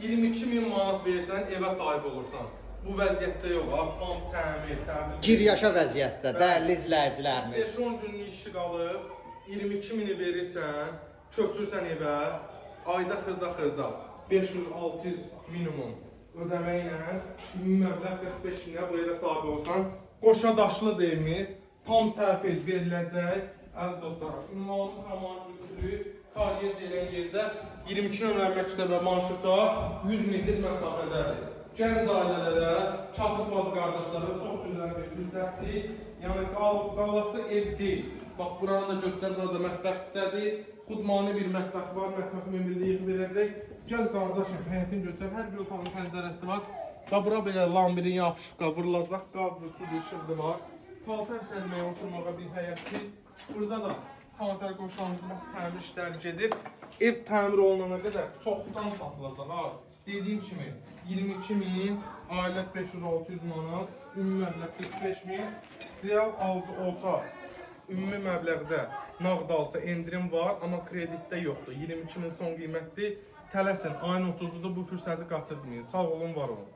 22.000 manat verirsən, evə sahib olursan. Bu vəziyyətdə yox, tam təmir. Gir yaşa vəziyyətdə, dəyərli izləyicilərimiz. 5-10 günlük işi qalıb, 22.000-i verirsən, köçürsən evə, ayda xırda 500-600 minimum ödəmə ilə ümumi məbləğ 45.000-ə bu evə sahib olsan, qoşa daşlı evimiz tam təhvil veriləcək. Əziz dostlar, ünvanımız Haman Gülsülü, kariyer deyilən yerdə 22 nömrə məktəbə marşruta 100 metr məsafədədir. Gənc ailələrə, kasıbaz qardaşlara çox gözəl bir fürsətdir. Yəni qalası ev deyil. Bax, buranı da göstər, burada mətbəx hissədir. Xudmani bir mətbəx var, mətbəx möbilliyi verəcək. Gəl qardaşım, həyətin göstər, hər bir otağın pəncərəsi var. Və bura belə lambirin yapışıqqa vurulacaq, qazlı, sudur, işıqlı var. Paltar sərməyə oturmağa bir həyətdir. Burada da sanitar qoşularımızın təmir işləri gedir. Ev təmir olunana qədər çoxdan satılacaq. Ha, dediyim kimi 22.000, aylıq 500-600 manat, ümumi məbləğ 45.000. Real alıcı olsa, ümumi məbləğdə nağd alsa endirim var, amma kreditdə yoxdur. 22.000 son qiymətdir. Tələsin, ayın 30-da bu fürsəti qaçırmayın. Sağ olun, var olun.